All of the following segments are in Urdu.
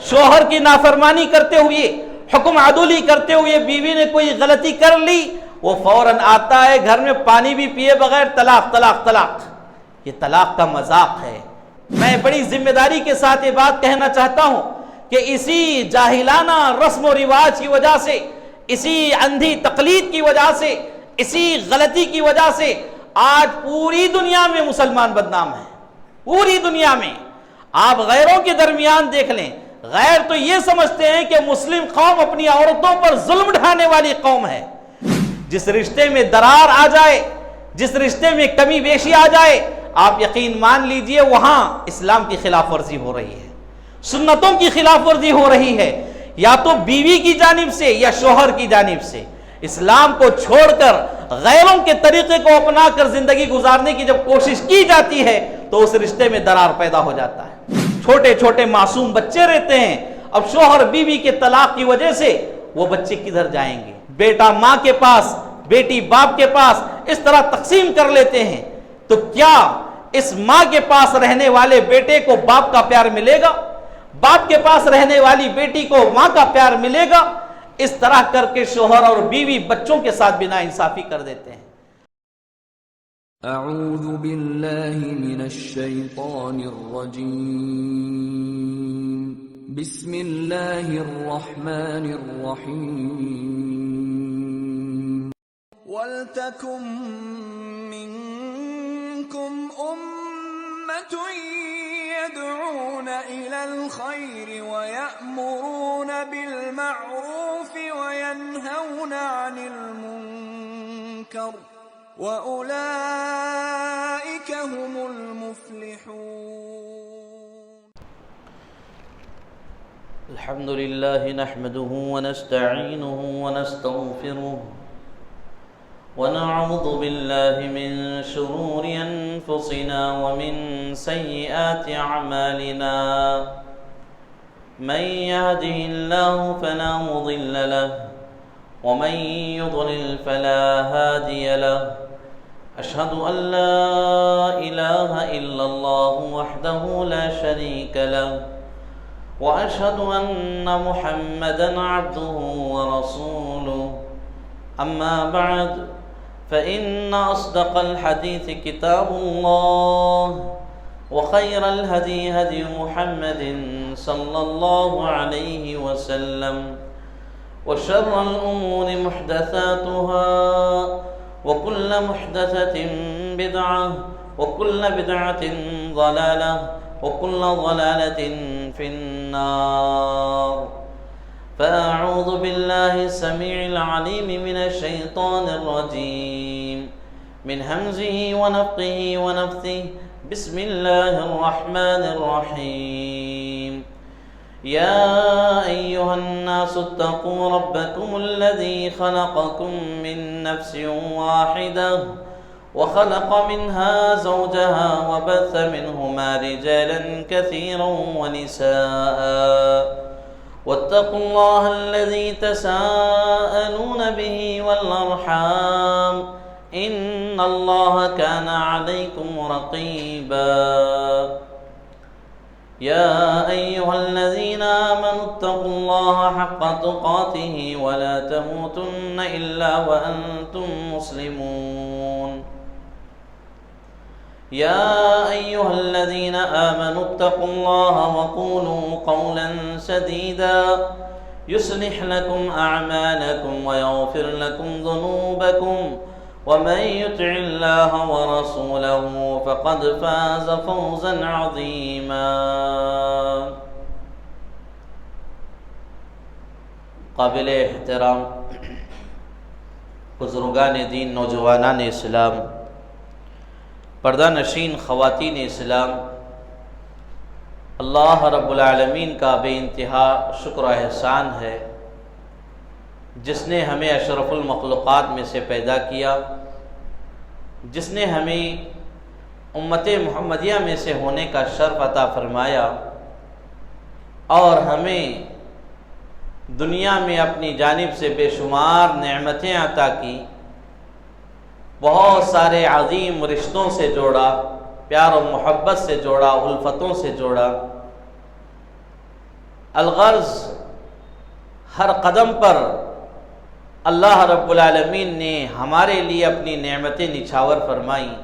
شوہر کی نافرمانی کرتے ہوئے، حکم عدولی کرتے ہوئے بیوی نے کوئی غلطی کر لی، وہ فوراً آتا ہے گھر میں پانی بھی پیے بغیر طلاق طلاق طلاق۔ یہ طلاق کا مذاق ہے۔ میں بڑی ذمہ داری کے ساتھ یہ بات کہنا چاہتا ہوں کہ اسی جاہلانہ رسم و رواج کی وجہ سے، اسی اندھی تقلید کی وجہ سے، اسی غلطی کی وجہ سے آج پوری دنیا میں مسلمان بدنام ہیں۔ پوری دنیا میں آپ غیروں کے درمیان دیکھ لیں، غیر تو یہ سمجھتے ہیں کہ مسلم قوم اپنی عورتوں پر ظلم ڈھانے والی قوم ہے۔ جس رشتے میں درار آ جائے، جس رشتے میں کمی بیشی آ جائے، آپ یقین مان لیجئے وہاں اسلام کی خلاف ورزی ہو رہی ہے، سنتوں کی خلاف ورزی ہو رہی ہے، یا تو بیوی کی جانب سے یا شوہر کی جانب سے۔ اسلام کو چھوڑ کر غیروں کے طریقے کو اپنا کر زندگی گزارنے کی جب کوشش کی جاتی ہے تو اس رشتے میں درار پیدا ہو جاتا ہے۔ چھوٹے چھوٹے معصوم بچے رہتے ہیں، اب شوہر بیوی کے طلاق کی وجہ سے وہ بچے کدھر جائیں گے؟ بیٹا ماں کے پاس، بیٹی باپ کے پاس، اس طرح تقسیم کر لیتے ہیں۔ تو کیا اس ماں کے پاس رہنے والے بیٹے کو باپ کا پیار ملے گا؟ باپ کے پاس رہنے والی بیٹی کو ماں کا پیار ملے گا؟ اس طرح کر کے شوہر اور بیوی بچوں کے ساتھ بھی ناانصافی کر دیتے ہیں۔ اعوذ باللہ من الشیطان الرجیم، بسم اللہ الرحمن الرحیم۔ وَلْتَكُن مِّنكُمْ أُمَّةٌ يَدْعُونَ إِلَى الْخَيْرِ وَيَأْمُرُونَ بِالْمَعْرُوفِ وَيَنْهَوْنَ عَنِ الْمُنكَرِ وَأُولَئِكَ هُمُ الْمُفْلِحُونَ۔ الحمد للہ نحمده ونستعینه ونستغفره ونعوذ باللہ من شرور انفسنا ومن سیئات اعمالنا، من يهده الله فلا مضل له ومن يضلل فلا هادي له، اشهد ان لا اله الا الله وحده لا شريك له، واشهد ان محمدا عبده ورسوله، اما بعد فإن أصدق الحديث كتاب الله، وخير الهدي هدي محمد صلى الله عليه وسلم، وشر الأمور محدثاتها، وكل محدثة بدعة، وكل بدعة ضلالة، وكل ضلالة في النار۔ فأعوذ بالله السميع العليم من الشيطان الرجيم، من همزه ونفخه ونفثه، بسم الله الرحمن الرحيم۔ يا أيها الناس اتقوا ربكم الذي خلقكم من نفس واحدة وخلق منها زوجها وبث منهما رجالا كثيرا ونساء، واتقوا الله الذي تساءلون به والأرحام، إن الله كان عليكم رقيبا۔ يا أيها الذين آمنوا اتقوا الله حق تقاته ولا تموتن إلا وأنتم مسلمون۔ يا أيها الذين آمنوا اتقوا الله وقولوا قولا سديدا يصلح لكم أعمالكم ويغفر لكم ذنوبكم، ومن يطع الله ورسوله فقد فاز فوزا عظيما۔ قابل احترام بزرگان دین، نوجوانان اسلام، پردہ نشین خواتین اسلام، اللہ رب العالمین کا بے انتہا شکر و احسان ہے جس نے ہمیں اشرف المخلوقات میں سے پیدا کیا، جس نے ہمیں امت محمدیہ میں سے ہونے کا شرف عطا فرمایا، اور ہمیں دنیا میں اپنی جانب سے بے شمار نعمتیں عطا کی، بہت سارے عظیم رشتوں سے جوڑا، پیار و محبت سے جوڑا، الفتوں سے جوڑا۔ الغرض ہر قدم پر اللہ رب العالمین نے ہمارے لیے اپنی نعمتیں نچھاور فرمائیں،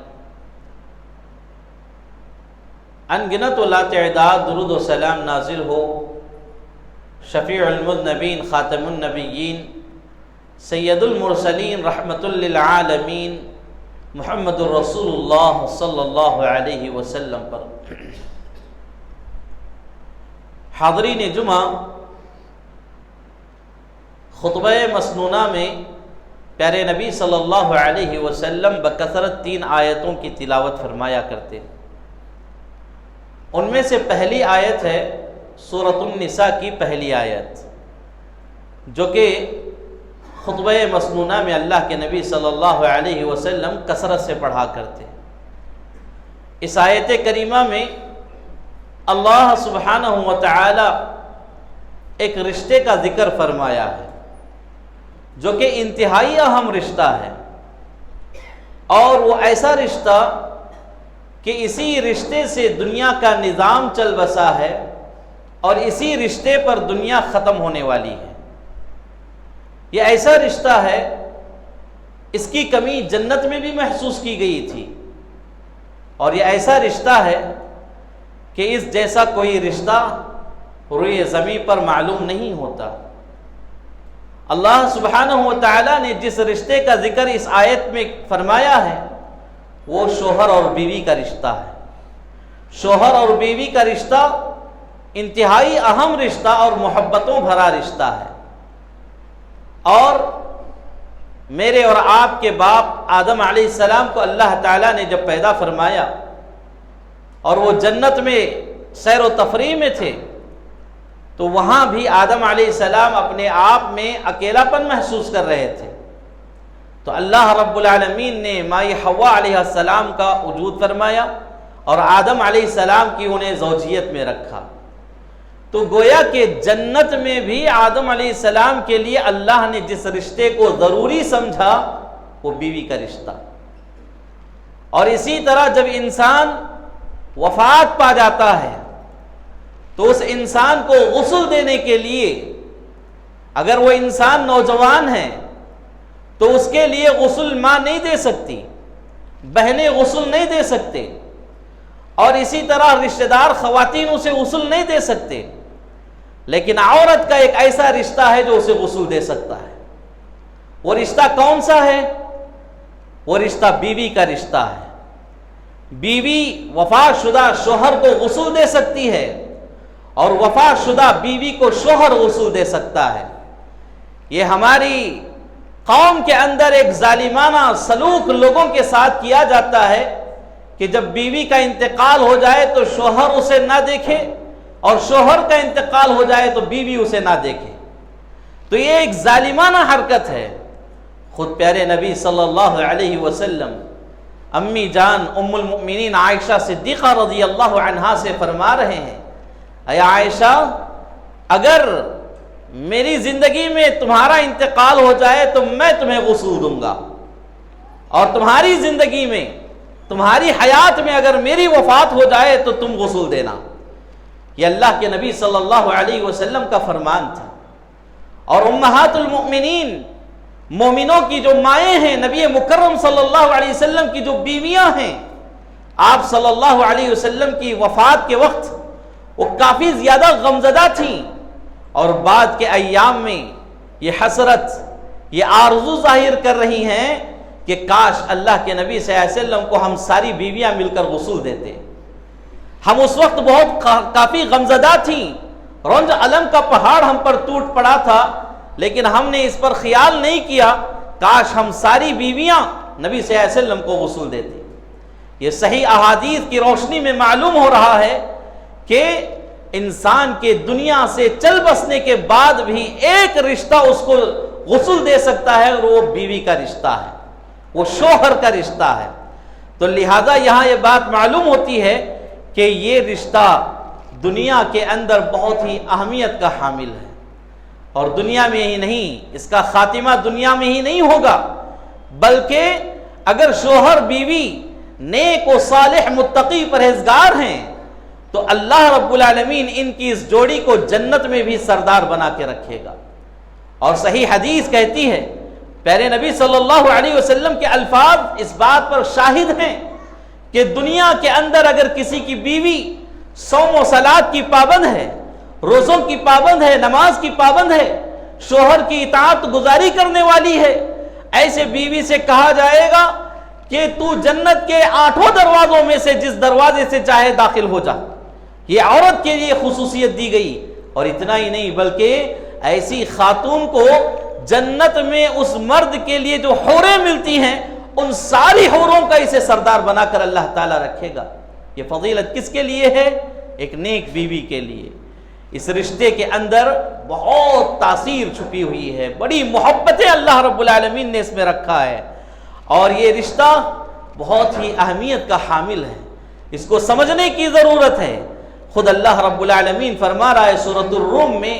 ان گنت و لا تعداد درود و سلام نازل ہو شفیع المذنبین خاتم النبیین سید المرسلین رحمت للعالمین محمد الرسول اللہ صلی اللہ علیہ وسلم پر۔ حاضرین جمعہ، خطبہ مسنونہ میں پیارے نبی صلی اللہ علیہ وسلم بکثرت 3 آیتوں کی تلاوت فرمایا کرتے، ان میں سے پہلی آیت ہے سورۃ النساء کی پہلی آیت، جو کہ خطبہ مسنونہ میں اللہ کے نبی صلی اللہ علیہ وسلم کثرت سے پڑھا کرتے۔ اس آیت کریمہ میں اللہ سبحانہ و تعالی ایک رشتے کا ذکر فرمایا ہے جو کہ انتہائی اہم رشتہ ہے، اور وہ ایسا رشتہ کہ اسی رشتے سے دنیا کا نظام چل بسا ہے اور اسی رشتے پر دنیا ختم ہونے والی ہے۔ یہ ایسا رشتہ ہے، اس کی کمی جنت میں بھی محسوس کی گئی تھی، اور یہ ایسا رشتہ ہے کہ اس جیسا کوئی رشتہ روئے زمین پر معلوم نہیں ہوتا۔ اللہ سبحانہ و تعالیٰ نے جس رشتے کا ذکر اس آیت میں فرمایا ہے وہ شوہر اور بیوی کا رشتہ ہے۔ شوہر اور بیوی کا رشتہ انتہائی اہم رشتہ اور محبتوں بھرا رشتہ ہے، اور میرے اور آپ کے باپ آدم علیہ السلام کو اللہ تعالیٰ نے جب پیدا فرمایا اور وہ جنت میں سیر و تفریح میں تھے، تو وہاں بھی آدم علیہ السلام اپنے آپ میں اکیلا پن محسوس کر رہے تھے، تو اللہ رب العالمین نے مائی حوا علیہ السلام کا وجود فرمایا اور آدم علیہ السلام کی انہیں زوجیت میں رکھا۔ تو گویا کہ جنت میں بھی آدم علیہ السلام کے لیے اللہ نے جس رشتے کو ضروری سمجھا وہ بیوی کا رشتہ، اور اسی طرح جب انسان وفات پا جاتا ہے تو اس انسان کو غسل دینے کے لیے، اگر وہ انسان نوجوان ہے تو اس کے لیے غسل ماں نہیں دے سکتی، بہنیں غسل نہیں دے سکتے، اور اسی طرح رشتہ دار خواتین اسے غسل نہیں دے سکتے، لیکن عورت کا ایک ایسا رشتہ ہے جو اسے غسل دے سکتا ہے۔ وہ رشتہ کون سا ہے؟ وہ رشتہ بیوی کا رشتہ ہے۔ بیوی وفات شدہ شوہر کو غسل دے سکتی ہے، اور وفات شدہ بیوی کو شوہر غسل دے سکتا ہے۔ یہ ہماری قوم کے اندر ایک ظالمانہ سلوک لوگوں کے ساتھ کیا جاتا ہے کہ جب بیوی کا انتقال ہو جائے تو شوہر اسے نہ دیکھے، اور شوہر کا انتقال ہو جائے تو بیوی اسے نہ دیکھے۔ تو یہ ایک ظالمانہ حرکت ہے۔ خود پیارے نبی صلی اللہ علیہ وسلم امی جان ام المؤمنین عائشہ صدیقہ رضی اللہ عنہا سے فرما رہے ہیں، اے عائشہ، اگر میری زندگی میں تمہارا انتقال ہو جائے تو میں تمہیں غسل دوں گا، اور تمہاری زندگی میں، تمہاری حیات میں اگر میری وفات ہو جائے تو تم غسل دینا۔ یہ اللہ کے نبی صلی اللہ علیہ وسلم کا فرمان تھا۔ اور امہات المؤمنین، مومنوں کی جو مائیں ہیں، نبی مکرم صلی اللہ علیہ وسلم کی جو بیویاں ہیں، آپ صلی اللہ علیہ وسلم کی وفات کے وقت وہ کافی زیادہ غمزدہ تھیں، اور بعد کے ایام میں یہ حسرت، یہ آرزو ظاہر کر رہی ہیں کہ کاش اللہ کے نبی صلی اللہ علیہ وسلم کو ہم ساری بیویاں مل کر غسل دیتے۔ ہم اس وقت بہت کافی غمزدہ تھیں، رنج علم کا پہاڑ ہم پر ٹوٹ پڑا تھا، لیکن ہم نے اس پر خیال نہیں کیا، کاش ہم ساری بیویاں نبی صلی اللہ علیہ وسلم کو غسل دیتے۔ یہ صحیح احادیث کی روشنی میں معلوم ہو رہا ہے کہ انسان کے دنیا سے چل بسنے کے بعد بھی ایک رشتہ اس کو غسل دے سکتا ہے، اور وہ بیوی کا رشتہ ہے، وہ شوہر کا رشتہ ہے۔ تو لہذا یہاں یہ بات معلوم ہوتی ہے کہ یہ رشتہ دنیا کے اندر بہت ہی اہمیت کا حامل ہے، اور دنیا میں ہی نہیں، اس کا خاتمہ دنیا میں ہی نہیں ہوگا، بلکہ اگر شوہر بیوی نیک و صالح متقی پرہیزگار ہیں تو اللہ رب العالمین ان کی اس جوڑی کو جنت میں بھی سردار بنا کے رکھے گا۔ اور صحیح حدیث کہتی ہے، پیارے نبی صلی اللہ علیہ وسلم کے الفاظ اس بات پر شاہد ہیں کہ دنیا کے اندر اگر کسی کی بیوی صوم و صلات کی پابند ہے، روزوں کی پابند ہے، نماز کی پابند ہے، شوہر کی اطاعت گزاری کرنے والی ہے، ایسے بیوی سے کہا جائے گا کہ تو جنت کے 8 دروازوں میں سے جس دروازے سے چاہے داخل ہو جا۔ یہ عورت کے لیے خصوصیت دی گئی، اور اتنا ہی نہیں بلکہ ایسی خاتون کو جنت میں اس مرد کے لیے جو حوریں ملتی ہیں ان ساری حوروں کا اسے سردار بنا کر اللہ تعالیٰ رکھے گا۔ یہ فضیلت کس کے لیے ہے؟ ایک نیک بیوی کے لیے۔ اس رشتے کے اندر بہت تاثیر چھپی ہوئی ہے، بڑی محبتیں اللہ رب العالمین نے اس میں رکھا ہے، اور یہ رشتہ بہت ہی اہمیت کا حامل ہے، اس کو سمجھنے کی ضرورت ہے۔ خود اللہ رب العالمین فرما رہا ہے سورۃ الروم میں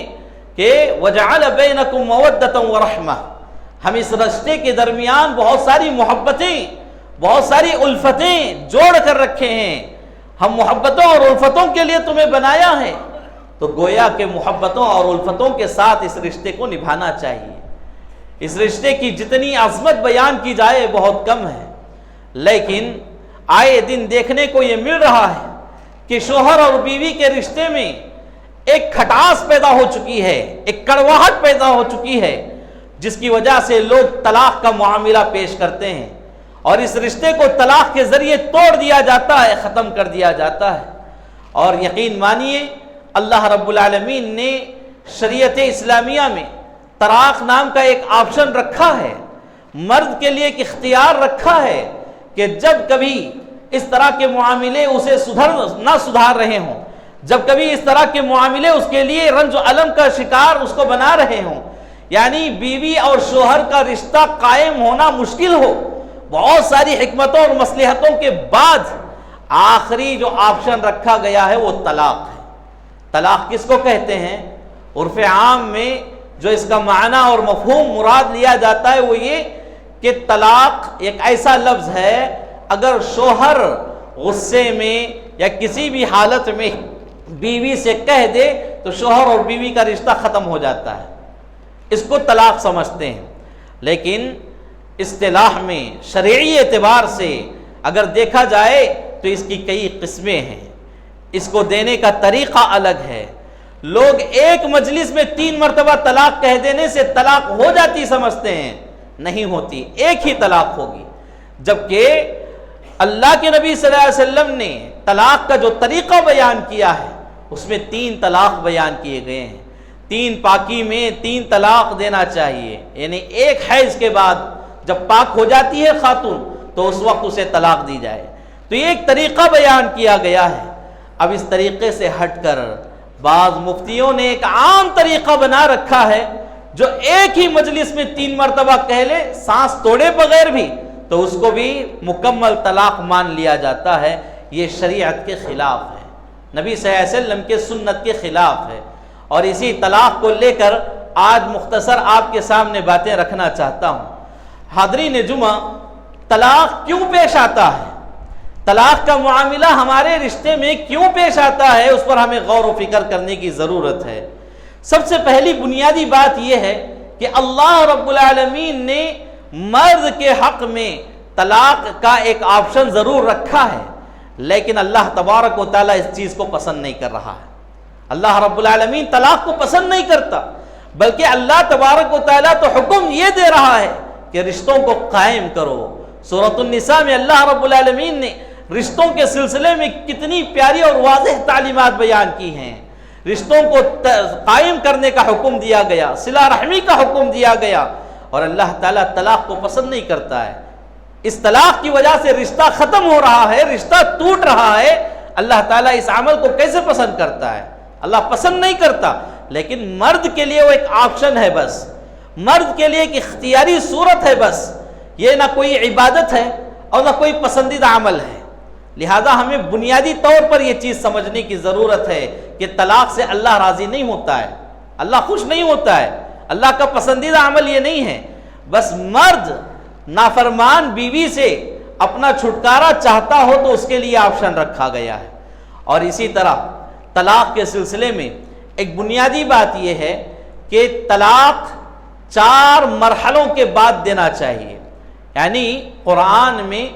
کہ وَجَعَلَ بَيْنَكُمْ مَوَدَّةً وَرَحْمَةً، ہم اس رشتے کے درمیان بہت ساری محبتیں، بہت ساری الفتیں جوڑ کر رکھے ہیں۔ ہم محبتوں اور الفتوں کے لیے تمہیں بنایا ہے، تو گویا کہ محبتوں اور الفتوں کے ساتھ اس رشتے کو نبھانا چاہیے۔ اس رشتے کی جتنی عظمت بیان کی جائے بہت کم ہے، لیکن آئے دن دیکھنے کو یہ مل رہا ہے کہ شوہر اور بیوی کے رشتے میں ایک کھٹاس پیدا ہو چکی ہے، ایک کڑواہٹ پیدا ہو چکی ہے، جس کی وجہ سے لوگ طلاق کا معاملہ پیش کرتے ہیں، اور اس رشتے کو طلاق کے ذریعے توڑ دیا جاتا ہے، ختم کر دیا جاتا ہے۔ اور یقین مانیے اللہ رب العالمین نے شریعت اسلامیہ میں طلاق نام کا ایک آپشن رکھا ہے، مرد کے لیے ایک اختیار رکھا ہے کہ جب کبھی اس طرح کے معاملے اسے نہ سدھار رہے ہوں، جب کبھی اس طرح کے معاملے اس کے لیے رنج و الم کا شکار اس کو بنا رہے ہوں، یعنی بیوی اور شوہر کا رشتہ قائم ہونا مشکل ہو، بہت ساری حکمتوں اور مصلحتوں کے بعد آخری جو آپشن رکھا گیا ہے وہ طلاق ہے۔ طلاق کس کو کہتے ہیں؟ عرف عام میں جو اس کا معنی اور مفہوم مراد لیا جاتا ہے وہ یہ کہ طلاق ایک ایسا لفظ ہے اگر شوہر غصے میں یا کسی بھی حالت میں بیوی سے کہہ دے تو شوہر اور بیوی کا رشتہ ختم ہو جاتا ہے، اس کو طلاق سمجھتے ہیں۔ لیکن اصطلاح میں شرعی اعتبار سے اگر دیکھا جائے تو اس کی کئی قسمیں ہیں، اس کو دینے کا طریقہ الگ ہے۔ لوگ ایک مجلس میں 3 مرتبہ طلاق کہہ دینے سے طلاق ہو جاتی سمجھتے ہیں، نہیں ہوتی، ایک ہی طلاق ہوگی، جبکہ اللہ کے نبی صلی اللہ علیہ وسلم نے طلاق کا جو طریقہ بیان کیا ہے اس میں 3 طلاق بیان کیے گئے ہیں۔ 3 پاکی میں 3 طلاق دینا چاہیے، یعنی ایک حیض کے بعد جب پاک ہو جاتی ہے خاتون تو اس وقت اسے طلاق دی جائے، تو یہ ایک طریقہ بیان کیا گیا ہے۔ اب اس طریقے سے ہٹ کر بعض مفتیوں نے ایک عام طریقہ بنا رکھا ہے جو ایک ہی مجلس میں 3 مرتبہ کہہ لے سانس توڑے بغیر بھی تو اس کو بھی مکمل طلاق مان لیا جاتا ہے۔ یہ شریعت کے خلاف ہے، نبی صلی اللہ علیہ وسلم کے سنت کے خلاف ہے، اور اسی طلاق کو لے کر آج مختصر آپ کے سامنے باتیں رکھنا چاہتا ہوں۔ حاضرین جمعہ، طلاق کیوں پیش آتا ہے؟ طلاق کا معاملہ ہمارے رشتے میں کیوں پیش آتا ہے؟ اس پر ہمیں غور و فکر کرنے کی ضرورت ہے۔ سب سے پہلی بنیادی بات یہ ہے کہ اللہ رب العالمین نے مرد کے حق میں طلاق کا ایک آپشن ضرور رکھا ہے، لیکن اللہ تبارک و تعالیٰ اس چیز کو پسند نہیں کر رہا ہے۔ اللہ رب العالمین طلاق کو پسند نہیں کرتا، بلکہ اللہ تبارک و تعالیٰ تو حکم یہ دے رہا ہے کہ رشتوں کو قائم کرو۔ سورۃ النساء میں اللہ رب العالمین نے رشتوں کے سلسلے میں کتنی پیاری اور واضح تعلیمات بیان کی ہیں۔ رشتوں کو قائم کرنے کا حکم دیا گیا، صلہ رحمی کا حکم دیا گیا، اور اللہ تعالیٰ طلاق کو پسند نہیں کرتا ہے۔ اس طلاق کی وجہ سے رشتہ ختم ہو رہا ہے، رشتہ ٹوٹ رہا ہے۔ اللہ تعالیٰ اس عمل کو کیسے پسند کرتا ہے؟ اللہ پسند نہیں کرتا، لیکن مرد کے لیے وہ ایک آپشن ہے، بس مرد کے لیے ایک اختیاری صورت ہے، بس یہ نہ کوئی عبادت ہے اور نہ کوئی پسندیدہ عمل ہے۔ لہذا ہمیں بنیادی طور پر یہ چیز سمجھنے کی ضرورت ہے کہ طلاق سے اللہ راضی نہیں ہوتا ہے، اللہ خوش نہیں ہوتا ہے، اللہ کا پسندیدہ عمل یہ نہیں ہے۔ بس مرد نافرمان بیوی سے اپنا چھٹکارا چاہتا ہو تو اس کے لیے آپشن رکھا گیا ہے، اور اسی طرح طلاق کے سلسلے میں ایک بنیادی بات یہ ہے کہ طلاق 4 مرحلوں کے بعد دینا چاہیے. یعنی قرآن میں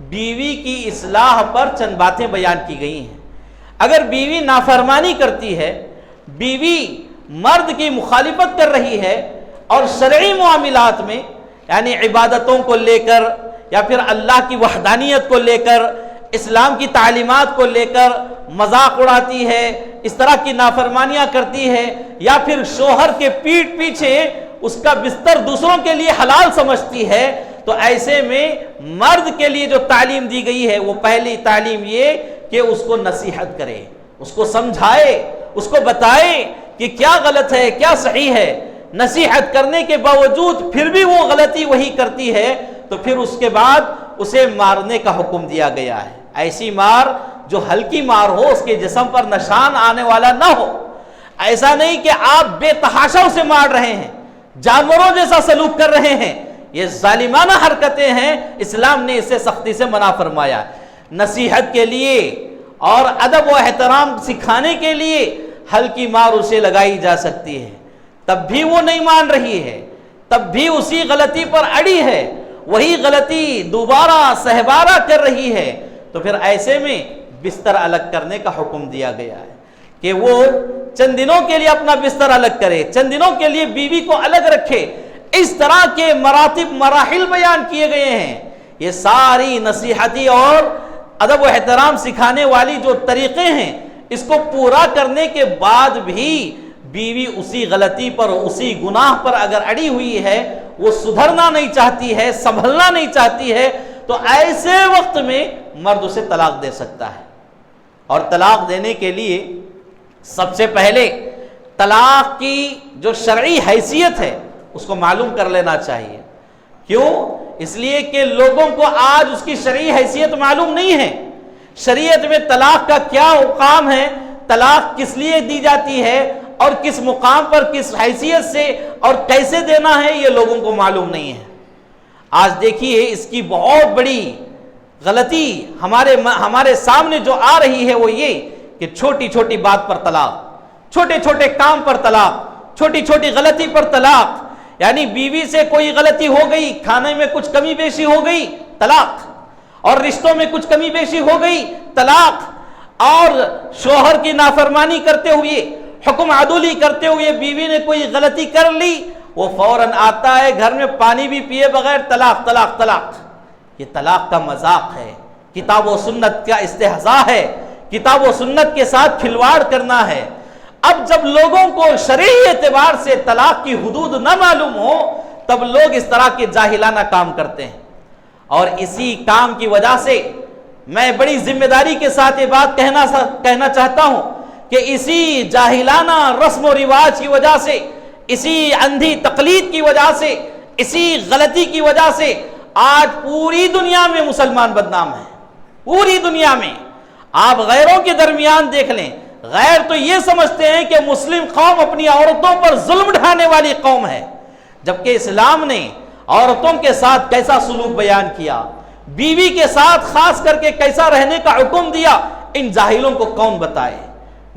بیوی کی اصلاح پر چند باتیں بیان کی گئی ہیں. اگر بیوی نافرمانی کرتی ہے، بیوی مرد کی مخالفت کر رہی ہے اور شرعی معاملات میں یعنی عبادتوں کو لے کر یا پھر اللہ کی وحدانیت کو لے کر، اسلام کی تعلیمات کو لے کر مذاق اڑاتی ہے، اس طرح کی نافرمانیاں کرتی ہے، یا پھر شوہر کے پیٹھ پیچھے اس کا بستر دوسروں کے لیے حلال سمجھتی ہے، تو ایسے میں مرد کے لیے جو تعلیم دی گئی ہے وہ پہلی تعلیم یہ کہ اس کو نصیحت کرے، اس کو سمجھائے، اس کو بتائے کہ کیا غلط ہے کیا صحیح ہے. نصیحت کرنے کے باوجود پھر بھی وہ غلطی وہی کرتی ہے تو پھر اس کے بعد اسے مارنے کا حکم دیا گیا ہے. ایسی مار جو ہلکی مار ہو، اس کے جسم پر نشان آنے والا نہ ہو. ایسا نہیں کہ آپ بے تحاشا اسے مار رہے ہیں، جانوروں جیسا سلوک کر رہے ہیں. یہ ظالمانہ حرکتیں ہیں، اسلام نے اسے سختی سے منع فرمایا. نصیحت کے لیے اور ادب و احترام سکھانے کے لیے ہلکی مار اسے لگائی جا سکتی ہے، تب بھی وہ نہیں مان رہی ہے، تب بھی اسی غلطی پر اڑی ہے، وہی غلطی دوبارہ سہبارہ کر رہی ہے، تو پھر ایسے میں بستر الگ کرنے کا حکم دیا گیا ہے کہ وہ چند دنوں کے لیے اپنا بستر الگ کرے، چند دنوں کے لیے بیوی کو الگ رکھے. اس طرح کے مراتب مراحل بیان کیے گئے ہیں. یہ ساری نصیحتی اور ادب و احترام سکھانے والی جو طریقے ہیں، اس کو پورا کرنے کے بعد بھی بیوی اسی غلطی پر، اسی گناہ پر اگر اڑی ہوئی ہے، وہ سدھرنا نہیں چاہتی ہے، سنبھلنا نہیں چاہتی ہے، تو ایسے وقت میں مرد اسے طلاق دے سکتا ہے. اور طلاق دینے کے لیے سب سے پہلے طلاق کی جو شرعی حیثیت ہے اس کو معلوم کر لینا چاہیے. کیوں؟ اس لیے کہ لوگوں کو آج اس کی شرعی حیثیت معلوم نہیں ہے. شریعت میں طلاق کا کیا مقام ہے، طلاق کس لیے دی جاتی ہے اور کس مقام پر کس حیثیت سے اور کیسے دینا ہے، یہ لوگوں کو معلوم نہیں ہے. آج دیکھیے اس کی بہت بڑی غلطی ہمارے سامنے جو آ رہی ہے وہ یہ کہ چھوٹی چھوٹی بات پر طلاق، چھوٹے چھوٹے کام پر طلاق، چھوٹی چھوٹی غلطی پر طلاق. یعنی بیوی سے کوئی غلطی ہو گئی، کھانے میں کچھ کمی بیشی ہو گئی، طلاق. اور رشتوں میں کچھ کمی بیشی ہو گئی، طلاق. اور شوہر کی نافرمانی کرتے ہوئے، حکم عدولی کرتے ہوئے بیوی نے کوئی غلطی کر لی، وہ فوراً آتا ہے گھر میں پانی بھی پیے بغیر طلاق طلاق طلاق. یہ طلاق کا مذاق ہے، کتاب و سنت کا استہزاء ہے، کتاب و سنت کے ساتھ کھلواڑ کرنا ہے. اب جب لوگوں کو شرعی اعتبار سے طلاق کی حدود نہ معلوم ہو، تب لوگ اس طرح کے جاہلانہ کام کرتے ہیں. اور اسی کام کی وجہ سے میں بڑی ذمہ داری کے ساتھ یہ بات کہنا چاہتا ہوں کہ اسی جاہلانہ رسم و رواج کی وجہ سے، اسی اندھی تقلید کی وجہ سے، اسی غلطی کی وجہ سے آج پوری دنیا میں مسلمان بدنام ہیں. پوری دنیا میں آپ غیروں کے درمیان دیکھ لیں، غیر تو یہ سمجھتے ہیں کہ مسلم قوم اپنی عورتوں پر ظلم ڈھانے والی قوم ہے، جبکہ اسلام نے عورتوں کے ساتھ کیسا سلوک بیان کیا، بیوی کے ساتھ خاص کر کے کیسا رہنے کا حکم دیا، ان جاہلوں کو کون بتائے.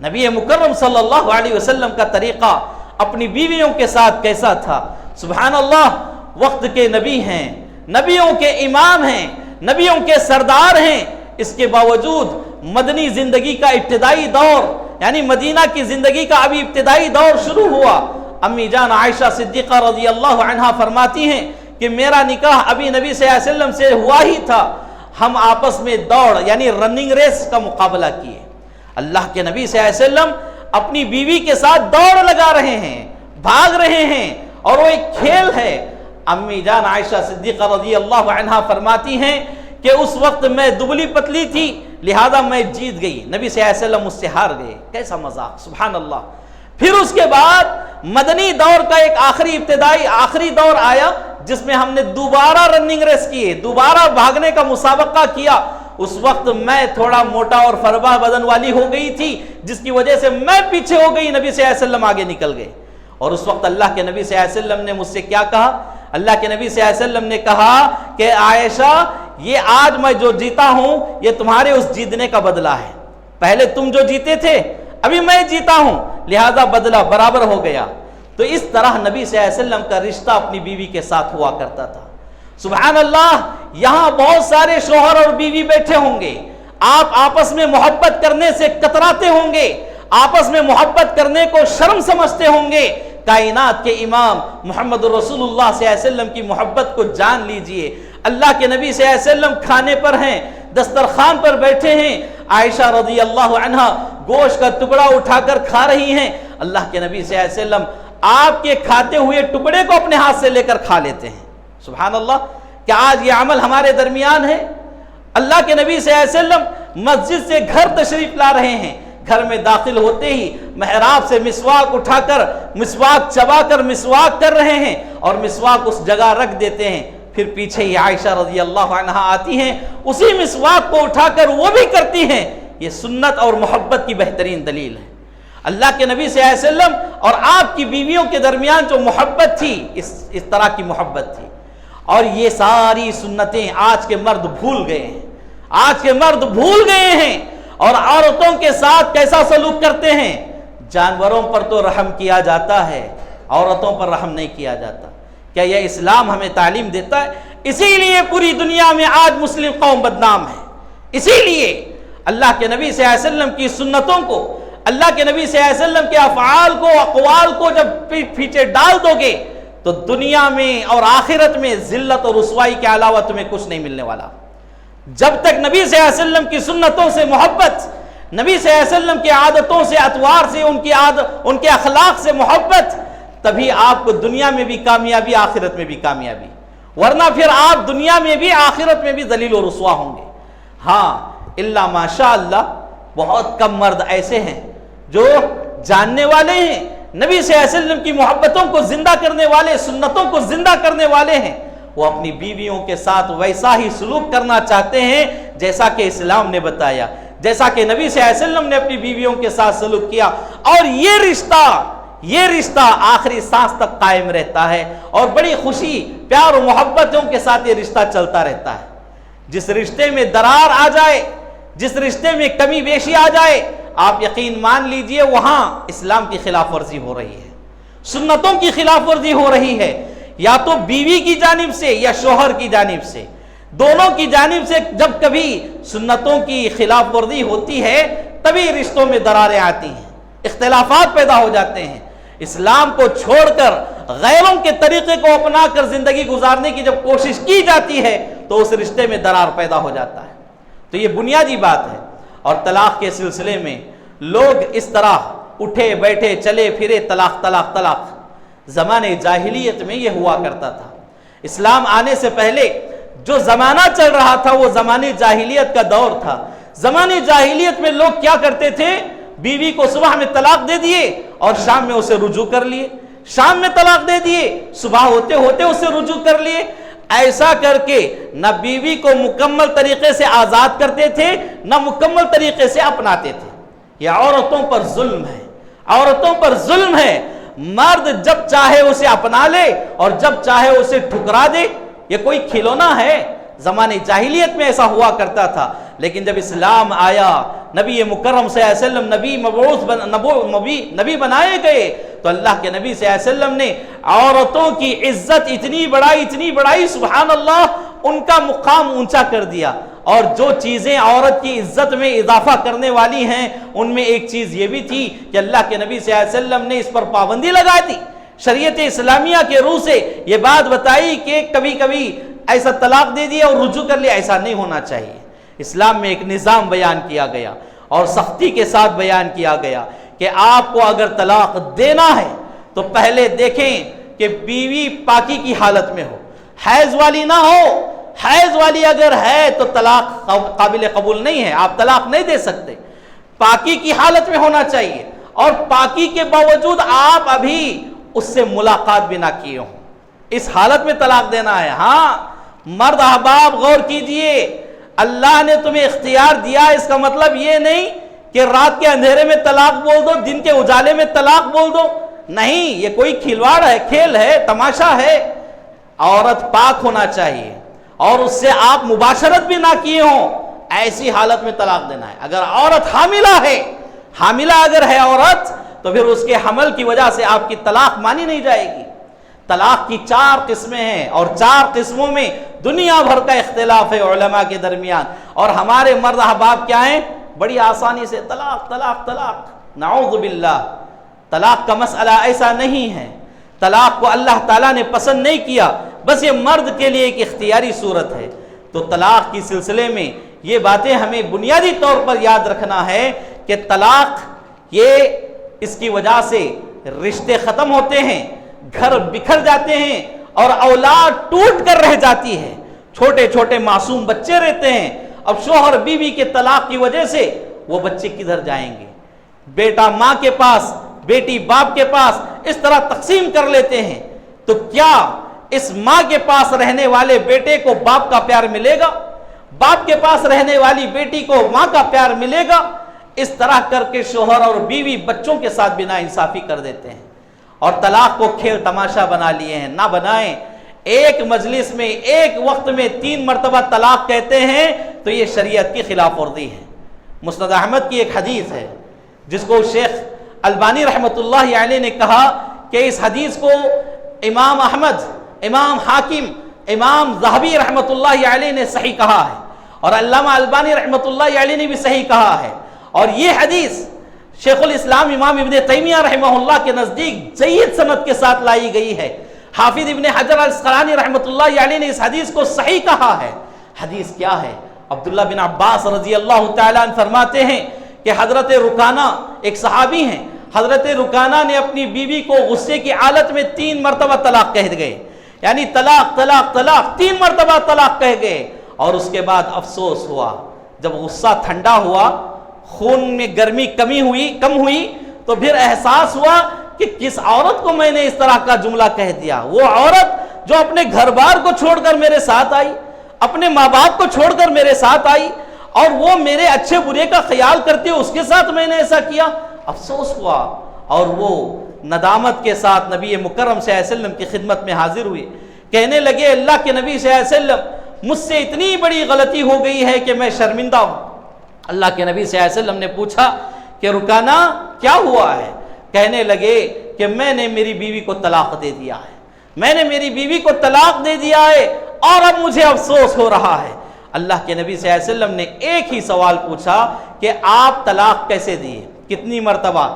نبی مکرم صلی اللہ علیہ وسلم کا طریقہ اپنی بیویوں کے ساتھ کیسا تھا. سبحان اللہ، وقت کے نبی ہیں، نبیوں کے امام ہیں، نبیوں کے سردار ہیں، اس کے باوجود مدنی زندگی کا ابتدائی دور، یعنی مدینہ کی زندگی کا ابھی ابتدائی دور شروع ہوا. امی جان عائشہ صدیقہ رضی اللہ عنہا فرماتی ہیں کہ میرا نکاح ابھی نبی صلی اللہ علیہ وسلم سے ہوا ہی تھا، ہم آپس میں دوڑ یعنی رننگ ریس کا مقابلہ کیے. اللہ کے نبی صلی اللہ علیہ وسلم اپنی بیوی کے ساتھ دوڑ لگا رہے ہیں، بھاگ رہے ہیں، اور وہ ایک کھیل ہے. امی جان عائشہ صدیقہ رضی اللہ عنہا فرماتی ہیں کہ اس وقت میں دبلی پتلی تھی، لہذا میں جیت گئی، نبی صلی اللہ علیہ وسلم مجھ سے ہار گئے. کیسا مذاق، سبحان اللہ. پھر اس کے بعد مدنی دور کا ایک آخری دور آیا جس میں ہم نے دوبارہ رننگ ریس کیے، دوبارہ بھاگنے کا مسابقہ کیا. اس وقت میں تھوڑا موٹا اور فربا بدن والی ہو گئی تھی، جس کی وجہ سے میں پیچھے ہو گئی، نبی صلی اللہ علیہ وسلم آگے نکل گئے. اور اس وقت اللہ کے نبی صلی اللہ علیہ وسلم نے مجھ سے کیا کہا؟ اللہ کے نبی صلی اللہ علیہ وسلم نے کہا کہ عائشہ، یہ آج میں جو جیتا ہوں یہ تمہارے اس جیتنے کا بدلہ ہے. پہلے تم جو جیتے تھے ابھی میں جیتا ہوں، لہذا بدلہ برابر ہو گیا۔ تو اس طرح نبی صلی اللہ علیہ وسلم کا رشتہ اپنی بیوی کے ساتھ ہوا کرتا تھا۔ سبحان اللہ، یہاں بہت سارے شوہر اور بیوی بیٹھے ہوں گے، آپ آپس میں محبت کرنے سے کتراتے ہوں گے، آپس میں محبت کرنے کو شرم سمجھتے ہوں گے۔ کائنات کے امام محمد رسول اللہ صلی اللہ علیہ وسلم کی محبت کو جان لیجئے۔ اللہ کے نبی صلی اللہ علیہ وسلم کھانے پر ہیں، دسترخوان پر بیٹھے ہیں، عائشہ رضی اللہ عنہا گوشت کا ٹکڑا اٹھا کر کھا رہی ہیں، اللہ کے نبی صلی اللہ علیہ وسلم آپ کے کھاتے ہوئے ٹکڑے کو اپنے ہاتھ سے لے کر کھا لیتے ہیں۔ سبحان اللہ، کیا آج یہ عمل ہمارے درمیان ہے؟ اللہ کے نبی صلی اللہ علیہ وسلم مسجد سے گھر تشریف لا رہے ہیں، گھر میں داخل ہوتے ہی محراب سے مسواک اٹھا کر مسواک چبا کر مسواک کر رہے ہیں اور مسواک اس جگہ رکھ دیتے ہیں، پھر پیچھے ہی عائشہ رضی اللہ عنہا آتی ہیں، اسی مسواک کو اٹھا کر وہ بھی کرتی ہیں۔ یہ سنت اور محبت کی بہترین دلیل ہے۔ اللہ کے نبی صلی اللہ علیہ وسلم اور آپ کی بیویوں کے درمیان جو محبت تھی، اس طرح کی محبت تھی، اور یہ ساری سنتیں آج کے مرد بھول گئے ہیں، آج کے مرد بھول گئے ہیں، اور عورتوں کے ساتھ کیسا سلوک کرتے ہیں؟ جانوروں پر تو رحم کیا جاتا ہے، عورتوں پر رحم نہیں کیا جاتا۔ کیا یہ اسلام ہمیں تعلیم دیتا ہے؟ اسی لیے پوری دنیا میں آج مسلم قوم بدنام ہے۔ اسی لیے اللہ کے نبی صلی اللہ علیہ وسلم کی سنتوں کو، اللہ کے نبی صلی اللہ علیہ وسلم کے افعال کو، اقوال کو جب پیچھے ڈال دو گے تو دنیا میں اور آخرت میں ذلت اور رسوائی کے علاوہ تمہیں کچھ نہیں ملنے والا۔ جب تک نبی صلی اللہ علیہ وسلم کی سنتوں سے محبت، نبی صلی اللہ علیہ وسلم کی عادتوں سے، اطوار سے، ان کے اخلاق سے محبت، تبھی آپ کو دنیا میں بھی کامیابی، آخرت میں بھی کامیابی، ورنہ پھر آپ دنیا میں بھی آخرت میں بھی ذلیل و رسوا ہوں گے۔ ہاں الا ماشاء اللہ، بہت کم مرد ایسے ہیں جو جاننے والے ہیں، نبی صلی اللہ علیہ وسلم کی محبتوں کو زندہ کرنے والے، سنتوں کو زندہ کرنے والے ہیں، وہ اپنی بیویوں کے ساتھ ویسا ہی سلوک کرنا چاہتے ہیں جیسا کہ اسلام نے بتایا، جیسا کہ نبی صلی اللہ علیہ وسلم نے اپنی بیویوں کے ساتھ سلوک کیا، اور یہ رشتہ آخری سانس تک قائم رہتا ہے، اور بڑی خوشی، پیار و محبتوں کے ساتھ یہ رشتہ چلتا رہتا ہے۔ جس رشتے میں درار آ جائے، جس رشتے میں کمی بیشی آ جائے، آپ یقین مان لیجئے وہاں اسلام کی خلاف ورزی ہو رہی ہے، سنتوں کی خلاف ورزی ہو رہی ہے، یا تو بیوی کی جانب سے یا شوہر کی جانب سے، دونوں کی جانب سے جب کبھی سنتوں کی خلاف ورزی ہوتی ہے تبھی رشتوں میں دراریں آتی ہیں، اختلافات پیدا ہو جاتے ہیں۔ اسلام کو چھوڑ کر غیروں کے طریقے کو اپنا کر زندگی گزارنے کی جب کوشش کی جاتی ہے تو اس رشتے میں درار پیدا ہو جاتا ہے۔ تو یہ بنیادی بات ہے۔ اور طلاق کے سلسلے میں لوگ اس طرح اٹھے بیٹھے چلے پھرے، طلاق طلاق طلاق۔ زمانے جاہلیت میں یہ ہوا کرتا تھا، اسلام آنے سے پہلے جو زمانہ چل رہا تھا وہ زمانے جاہلیت کا دور تھا۔ زمانے جاہلیت میں لوگ کیا کرتے تھے؟ بیوی کو صبح میں طلاق دے دیے اور شام میں اسے رجوع کر لیے، شام میں طلاق دے دیے، صبح ہوتے ہوتے اسے رجوع کر لیے۔ ایسا کر کے نہ بیوی کو مکمل طریقے سے آزاد کرتے تھے، نہ مکمل طریقے سے اپناتے تھے۔ یہ عورتوں پر ظلم ہے، عورتوں پر ظلم ہے۔ مرد جب چاہے اسے اپنا لے اور جب چاہے اسے ٹھکرا دے، یہ کوئی کھلونا ہے؟ زمانے جاہلیت میں ایسا ہوا کرتا تھا، لیکن جب اسلام آیا، نبی مکرم صلی اللہ علیہ وسلم نبی بنائے گئے، تو اللہ کے نبی صلی اللہ علیہ وسلم نے عورتوں کی عزت اتنی بڑھائی، سبحان اللہ، ان کا مقام اونچا کر دیا۔ اور جو چیزیں عورت کی عزت میں اضافہ کرنے والی ہیں ان میں ایک چیز یہ بھی تھی کہ اللہ کے نبی صلی اللہ علیہ وسلم نے اس پر پابندی لگا دی، شریعت اسلامیہ کے روح سے یہ بات بتائی کہ کبھی کبھی ایسا طلاق دے دیا اور رجوع کر لیا، ایسا نہیں ہونا چاہیے۔ اسلام میں ایک نظام بیان کیا گیا اور سختی کے ساتھ بیان کیا گیا کہ آپ کو اگر طلاق دینا ہے تو پہلے دیکھیں کہ بیوی پاکی کی حالت میں ہو، حیض والی نہ ہو۔ حیض والی اگر ہے تو طلاق قابل قبول نہیں ہے، آپ طلاق نہیں دے سکتے۔ پاکی کی حالت میں ہونا چاہیے، اور پاکی کے باوجود آپ ابھی اس سے ملاقات بھی نہ کیے ہوں، اس حالت میں طلاق دینا ہے۔ ہاں مرد احباب غور کیجئے، اللہ نے تمہیں اختیار دیا، اس کا مطلب یہ نہیں کہ رات کے اندھیرے میں طلاق بول دو، دن کے اجالے میں طلاق بول دو، نہیں، یہ کوئی کھلواڑ ہے، کھیل ہے، تماشا ہے۔ عورت پاک ہونا چاہیے، اور اس سے آپ مباشرت بھی نہ کیے ہوں ایسی حالت میں طلاق دینا ہے۔ اگر عورت حاملہ اگر ہے عورت، تو پھر اس کے حمل کی وجہ سے آپ کی طلاق مانی نہیں جائے گی۔ طلاق کی 4 قسمیں ہیں، اور 4 قسموں میں دنیا بھر کا اختلاف ہے علماء کے درمیان، اور ہمارے مرد احباب کیا ہیں؟ بڑی آسانی سے طلاق طلاق طلاق۔ نعوذ باللہ، طلاق کا مسئلہ ایسا نہیں ہے۔ طلاق کو اللہ تعالیٰ نے پسند نہیں کیا، بس یہ مرد کے لیے ایک اختیاری صورت ہے۔ تو طلاق کی سلسلے میں یہ باتیں ہمیں بنیادی طور پر یاد رکھنا ہے کہ طلاق اس کی وجہ سے رشتے ختم ہوتے ہیں، گھر بکھر جاتے ہیں، اور اولاد ٹوٹ کر رہ جاتی ہے۔ چھوٹے چھوٹے معصوم بچے رہتے ہیں، اب شوہر بیوی کے طلاق کی وجہ سے وہ بچے کدھر جائیں گے؟ بیٹا ماں کے پاس، بیٹی باپ کے پاس، اس طرح تقسیم کر لیتے ہیں۔ تو کیا اس ماں کے پاس رہنے والے بیٹے کو باپ کا پیار ملے گا؟ باپ کے پاس رہنے والی بیٹی کو ماں کا پیار ملے گا؟ اس طرح کر کے شوہر اور بیوی بچوں کے ساتھ بھی ناانصافی کر دیتے ہیں، اور طلاق کو کھیل تماشا بنا لیے ہیں۔ نہ بنائیں۔ ایک مجلس میں ایک وقت میں 3 مرتبہ طلاق کہتے ہیں تو یہ شریعت کی خلاف ورزی ہے۔ مسند احمد کی ایک حدیث ہے جس کو شیخ البانی رحمۃ اللہ علیہ نے کہا کہ اس حدیث کو امام احمد، امام حاکم، امام ذہبی رحمۃ اللہ علیہ نے صحیح کہا ہے، اور علامہ البانی رحمۃ اللہ علیہ نے بھی صحیح کہا ہے، اور یہ حدیث شیخ الاسلام امام ابن تیمیہ رحمہ اللہ کے نزدیک جید سند کے ساتھ لائی گئی ہے۔ حافظ ابن حجر الاسقلانی رحمۃ اللہ علیہ نے اس حدیث کو صحیح کہا ہے۔ حدیث کیا ہے؟ عبداللہ بن عباس رضی اللہ تعالیٰ عنہ فرماتے ہیں کہ حضرت رکانہ ایک صحابی ہیں، حضرت رکانہ نے اپنی بیوی کو غصے کی حالت میں 3 مرتبہ طلاق کہہ گئے، یعنی طلاق طلاق طلاق 3 مرتبہ طلاق کہہ گئے، اور اس کے بعد افسوس ہوا۔ جب غصہ ٹھنڈا ہوا، خون میں گرمی کم ہوئی، تو پھر احساس ہوا کہ کس عورت کو میں نے اس طرح کا جملہ کہہ دیا۔ وہ عورت جو اپنے گھر بار کو چھوڑ کر میرے ساتھ آئی، اپنے ماں باپ کو چھوڑ کر میرے ساتھ آئی، اور وہ میرے اچھے برے کا خیال کرتے اس کے ساتھ میں نے ایسا کیا۔ افسوس ہوا، اور وہ ندامت کے ساتھ نبی مکرم صلی اللہ علیہ وسلم کی خدمت میں حاضر ہوئے، کہنے لگے اللہ کے نبی صلی اللہ علیہ وسلم، مجھ سے اتنی بڑی غلطی ہو گئی ہے کہ میں شرمندہ ہوں۔ اللہ کے نبی صلی اللہ علیہ وسلم نے پوچھا کہ رکانہ کیا ہوا ہے؟ کہنے لگے کہ میں نے میری بیوی کو طلاق دے دیا ہے، میں نے میری بیوی کو طلاق دے دیا ہے، اور اب مجھے افسوس ہو رہا ہے۔ اللہ کے نبی صلی اللہ علیہ وسلم نے ایک ہی سوال پوچھا کہ آپ طلاق کیسے دیے، کتنی مرتبہ؟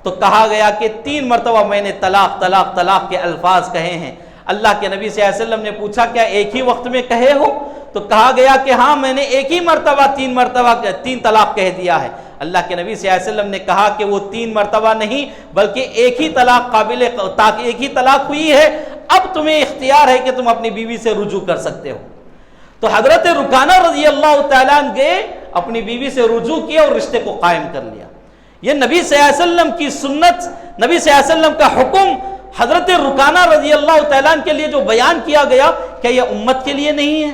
تو کہا گیا کہ 3 مرتبہ میں نے طلاق طلاق طلاق کے الفاظ کہے ہیں۔ اللہ کے نبی صلی اللہ علیہ وسلم نے پوچھا کیا ایک ہی وقت میں کہے ہو؟ تو کہا گیا کہ ہاں میں نے ایک ہی مرتبہ 3 طلاق کہہ دیا ہے۔ اللہ کے نبی صلی اللہ علیہ وسلم نے کہا کہ وہ 3 مرتبہ نہیں بلکہ ایک ہی طلاق ہوئی ہے، اب تمہیں اختیار ہے کہ تم اپنی بیوی سے رجوع کر سکتے ہو۔ تو حضرت رکانہ رضی اللہ تعالیٰ عنہ گئے، اپنی بیوی سے رجوع کیا اور رشتے کو قائم کر لیا۔ یہ نبی صلی اللہ علیہ وسلم کی سنت، نبی صلی اللہ علیہ وسلم کا حکم حضرت رکانہ رضی اللہ تعالیٰ عنہ کے لیے جو بیان کیا گیا، کیا یہ امت کے لیے نہیں ہے؟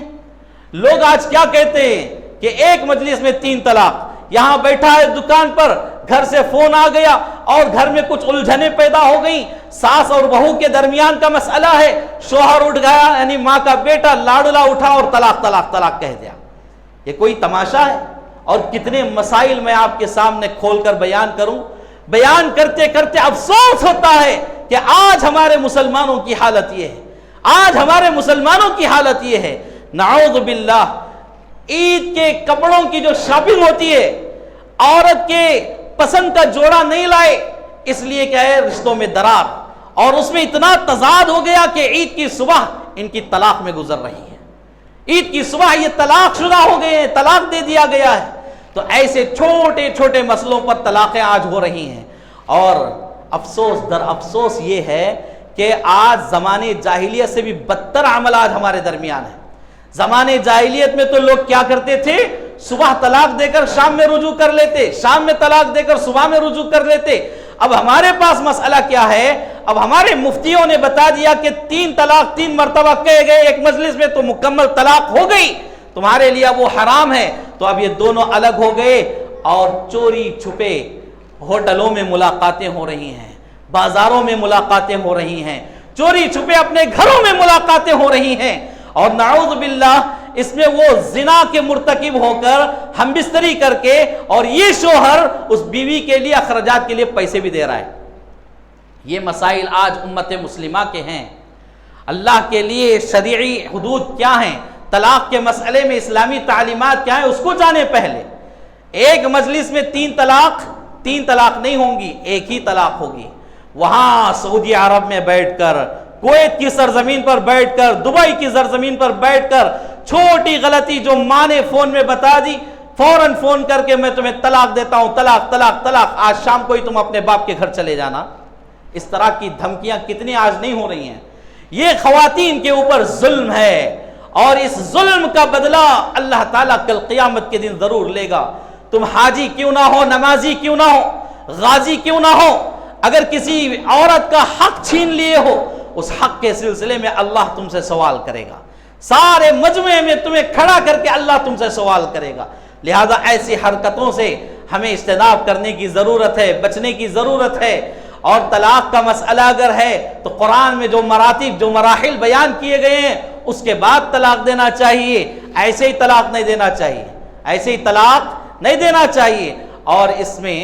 لوگ آج کیا کہتے ہیں کہ ایک مجلس میں 3 طلاق، یہاں بیٹھا ہے دکان پر، گھر سے فون آ گیا اور گھر میں کچھ الجھنیں پیدا ہو گئیں، ساس اور بہو کے درمیان کا مسئلہ ہے، شوہر اٹھ گیا یعنی ماں کا بیٹا لاڈلا اٹھا اور طلاق طلاق طلاق کہہ دیا۔ یہ کوئی تماشا ہے؟ اور کتنے مسائل میں آپ کے سامنے کھول کر بیان کروں، بیان کرتے کرتے افسوس ہوتا ہے کہ آج ہمارے مسلمانوں کی حالت یہ ہے، آج ہمارے مسلمانوں کی حالت یہ ہے۔ نعوذ باللہ، عید کے کپڑوں کی جو شاپنگ ہوتی ہے، عورت کے پسند کا جوڑا نہیں لائے، اس لیے کیا ہے رشتوں میں درار، اور اس میں اتنا تضاد ہو گیا کہ عید کی صبح ان کی طلاق میں گزر رہی ہے، عید کی صبح یہ طلاق شدہ ہو گئے ہیں، طلاق دے دیا گیا ہے۔ تو ایسے چھوٹے چھوٹے مسئلوں پر طلاقیں آج ہو رہی ہیں، اور افسوس در افسوس یہ ہے کہ آج زمانے جاہلیت سے بھی بدتر عمل آج ہمارے درمیان ہے۔ زمانے جاہلیت میں تو لوگ کیا کرتے تھے، صبح طلاق دے کر شام میں رجوع کر لیتے، شام میں طلاق دے کر صبح میں رجوع کر لیتے۔ اب ہمارے پاس مسئلہ کیا ہے، اب ہمارے مفتیوں نے بتا دیا کہ 3 طلاق 3 مرتبہ کہے گئے ایک مجلس میں تو مکمل طلاق ہو گئی، تمہارے لیے وہ حرام ہے۔ تو اب یہ دونوں الگ ہو گئے، اور چوری چھپے ہوٹلوں میں ملاقاتیں ہو رہی ہیں، بازاروں میں ملاقاتیں ہو رہی ہیں، چوری چھپے اپنے گھروں میں ملاقاتیں ہو رہی ہیں، اور نعوذ باللہ اس میں وہ زنا کے مرتکب ہو کر ہم بستری کر کے، اور یہ شوہر اس بیوی کے لیے اخراجات کے لیے پیسے بھی دے رہا ہے۔ یہ مسائل آج امت مسلمہ کے ہیں۔ اللہ کے لیے شرعی حدود کیا ہیں، طلاق کے مسئلے میں اسلامی تعلیمات کیا ہیں، اس کو جانے پہلے۔ ایک مجلس میں تین طلاق نہیں ہوں گی، ایک ہی طلاق ہوگی۔ وہاں سعودی عرب میں بیٹھ کر، کویت کی سرزمین پر بیٹھ کر، دبئی کی سرزمین پر بیٹھ کر، چھوٹی غلطی جو ماں نے فون میں بتا دی، فوراً فون کر کے میں تمہیں طلاق دیتا ہوں، طلاق طلاق طلاق، آج شام کو ہی تم اپنے باپ کے گھر چلے جانا۔ اس طرح کی دھمکیاں کتنی آج نہیں ہو رہی ہیں۔ یہ خواتین کے اوپر ظلم ہے، اور اس ظلم کا بدلہ اللہ تعالیٰ کل قیامت کے دن ضرور لے گا۔ تم حاجی کیوں نہ ہو، نمازی کیوں نہ ہو، غازی کیوں نہ ہو، اگر کسی عورت کا حق چھین لیے ہو، اس حق کے سلسلے میں اللہ تم سے سوال کرے گا۔ سارے مجمع میں تمہیں کھڑا کر کے اللہ تم سے سوال کرے گا۔ لہذا ایسی حرکتوں سے ہمیں اجتناب کرنے کی ضرورت ہے، بچنے کی ضرورت ہے۔ اور طلاق کا مسئلہ اگر ہے تو قرآن میں جو مراتب، جو مراحل بیان کیے گئے ہیں، اس کے بعد طلاق دینا چاہیے، ایسے ہی طلاق نہیں دینا چاہیے، ایسے ہی طلاق نہیں دینا چاہیے۔ اور اس میں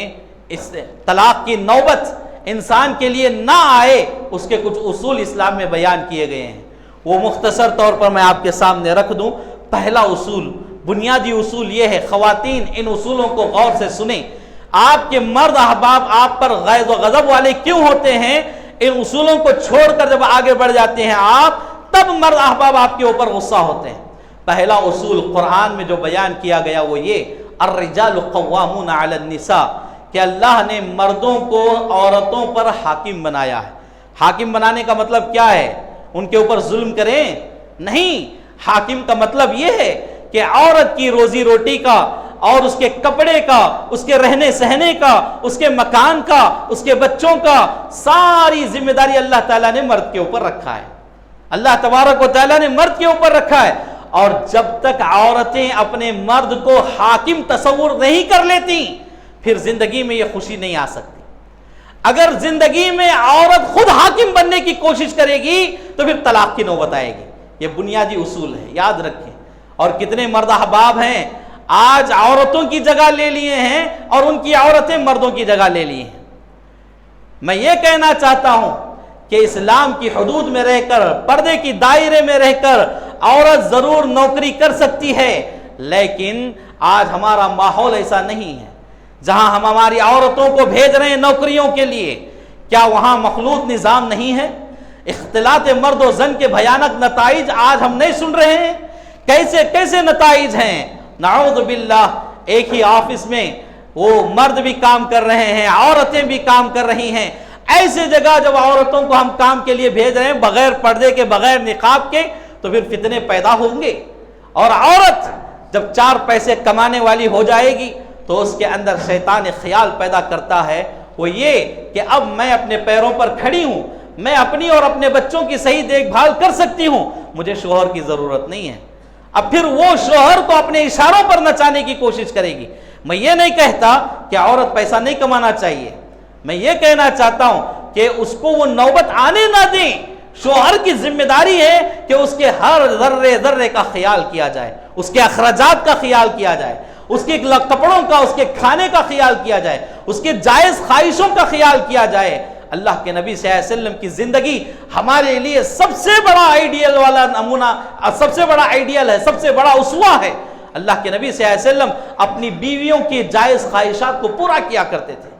اس طلاق کی نوبت انسان کے لیے نہ آئے، اس کے کچھ اصول اسلام میں بیان کیے گئے ہیں۔ وہ مختصر طور پر میں آپ کے سامنے رکھ دوں۔ پہلا اصول، بنیادی اصول یہ ہے، خواتین ان اصولوں کو غور سے سنیں۔ آپ کے مرد احباب آپ پر غیظ و غضب والے کیوں ہوتے ہیں؟ ان اصولوں کو چھوڑ کر جب آگے بڑھ جاتے ہیں آپ، تب مرد احباب آپ کے اوپر غصہ ہوتے ہیں۔ پہلا اصول قرآن میں جو بیان کیا گیا وہ یہ، الرجال قوامون علی النساء، کہ اللہ نے مردوں کو عورتوں پر حاکم بنایا ہے۔ حاکم بنانے کا مطلب کیا ہے؟ ان کے اوپر ظلم کریں؟ نہیں، حاکم کا مطلب یہ ہے کہ عورت کی روزی روٹی کا اور اس کے کپڑے کا، اس کے رہنے سہنے کا، اس کے مکان کا، اس کے بچوں کا، ساری ذمہ داری اللہ تعالیٰ نے مرد کے اوپر رکھا ہے۔ اللہ تبارک و تعالیٰ نے مرد کے اوپر رکھا ہے۔ اور جب تک عورتیں اپنے مرد کو حاکم تصور نہیں کر لیتی، پھر زندگی میں یہ خوشی نہیں آ سکتی۔ اگر زندگی میں عورت خود حاکم بننے کی کوشش کرے گی تو پھر طلاق کی نوبت آئے گی۔ یہ بنیادی اصول ہے، یاد رکھیں۔ اور کتنے مرد احباب ہیں آج عورتوں کی جگہ لے لیے ہیں، اور ان کی عورتیں مردوں کی جگہ لے لی ہیں۔ میں یہ کہنا چاہتا ہوں کہ اسلام کی حدود میں رہ کر، پردے کی دائرے میں رہ کر عورت ضرور نوکری کر سکتی ہے، لیکن آج ہمارا ماحول ایسا نہیں ہے۔ جہاں ہم ہماری عورتوں کو بھیج رہے ہیں نوکریوں کے لیے، کیا وہاں مخلوط نظام نہیں ہے؟ اختلاط مرد و زن کے بھیانک نتائج آج ہم نہیں سن رہے ہیں؟ کیسے کیسے نتائج ہیں؟ نعوذ باللہ، ایک ہی آفس میں وہ مرد بھی کام کر رہے ہیں، عورتیں بھی کام کر رہی ہیں۔ ایسے جگہ جب عورتوں کو ہم کام کے لیے بھیج رہے ہیں بغیر پردے کے، بغیر نقاب کے، تو پھر فتنے پیدا ہوں گے۔ اور عورت جب چار پیسے کمانے والی ہو جائے گی تو اس کے اندر شیطان خیال پیدا کرتا ہے، وہ یہ کہ اب میں اپنے پیروں پر کھڑی ہوں، میں اپنی اور اپنے بچوں کی صحیح دیکھ بھال کر سکتی ہوں، مجھے شوہر کی ضرورت نہیں ہے۔ اب پھر وہ شوہر کو اپنے اشاروں پر نچانے کی کوشش کرے گی۔ میں یہ نہیں کہتا کہ عورت پیسہ نہیں کمانا چاہیے، میں یہ کہنا چاہتا ہوں کہ اس کو وہ نوبت آنے نہ دیں۔ شوہر کی ذمہ داری ہے کہ اس کے ہر ذرے ذرے کا خیال کیا جائے، اس کے اخراجات کا خیال کیا جائے، اس کے کپڑوں کا، اس کے کھانے کا خیال کیا جائے، اس کے جائز خواہشوں کا خیال کیا جائے۔ اللہ کے نبی صلی اللہ علیہ وسلم کی زندگی ہمارے لیے سب سے بڑا آئیڈیل والا نمونہ، سب سے بڑا آئیڈیل ہے، سب سے بڑا اسوہ ہے۔ اللہ کے نبی صلی اللہ علیہ وسلم اپنی بیویوں کی جائز خواہشات کو پورا کیا کرتے تھے۔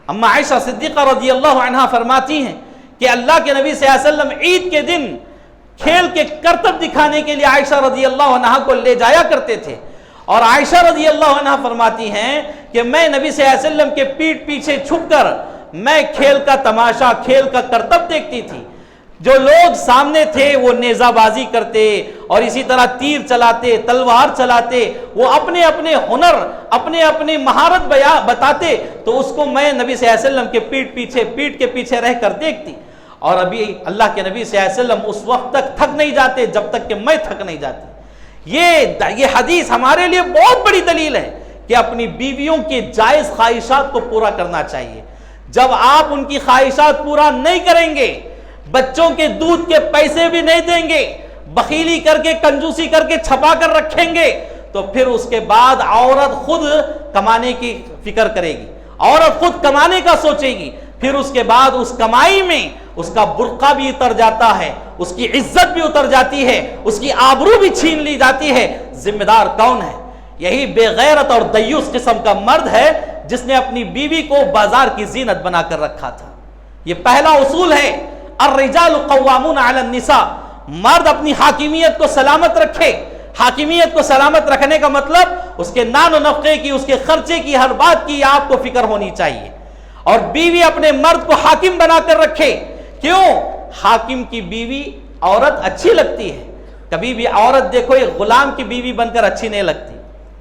اما عائشہ صدیقہ رضی اللہ عنہا فرماتی ہیں کہ اللہ کے نبی صلی اللہ علیہ وسلم عید کے دن کھیل کے کرتب دکھانے کے لیے عائشہ رضی اللہ عنہا کو لے جایا کرتے تھے، اور عائشہ رضی اللہ عنہا فرماتی ہیں کہ میں نبی صلی اللہ علیہ وسلم کے پیٹھ پیچھے چھپ کر میں کھیل کا تماشا، کھیل کا کرتب دیکھتی تھی۔ جو لوگ سامنے تھے وہ نیزہ بازی کرتے اور اسی طرح تیر چلاتے، تلوار چلاتے، وہ اپنے اپنے ہنر، اپنے اپنے مہارت بتاتے، تو اس کو میں نبی صلی اللہ علیہ وسلم کے پیٹھ کے پیچھے رہ کر دیکھتی۔ اور ابھی اللہ کے نبی صلی اللہ علیہ وسلم اس وقت تک تھک نہیں جاتے جب تک کہ میں تھک نہیں جاتی۔ یہ حدیث ہمارے لیے بہت بڑی دلیل ہے کہ اپنی بیویوں کے جائز خواہشات کو پورا کرنا چاہیے۔ جب آپ ان کی خواہشات پورا نہیں کریں گے، بچوں کے دودھ کے پیسے بھی نہیں دیں گے، بخیلی کر کے کنجوسی کر کے چھپا کر رکھیں گے تو پھر اس کے بعد عورت خود کمانے کی فکر کرے گی، عورت خود کمانے کا سوچے گی، پھر اس کے بعد اس کمائی میں اس کا برقع بھی اتر جاتا ہے، اس کی عزت بھی اتر جاتی ہے، اس کی آبرو بھی چھین لی جاتی ہے۔ ذمہ دار کون ہے؟ یہی بے غیرت اور دیوس قسم کا مرد ہے جس نے اپنی بیوی کو بازار کی زینت بنا کر رکھا تھا۔ یہ پہلا اصول ہے، الرجال قوامون علی النساء، مرد اپنی حاکمیت کو سلامت رکھے۔ حاکمیت کو سلامت رکھنے کا مطلب اس کے نان و نفقے کی، اس کے خرچے کی، ہر بات کی آپ کو فکر ہونی چاہیے، اور بیوی اپنے مرد کو حاکم بنا کر رکھے۔ کیوں؟ حاکم کی بیوی عورت اچھی لگتی ہے، کبھی بھی عورت دیکھو ایک غلام کی بیوی بن کر اچھی نہیں لگتی،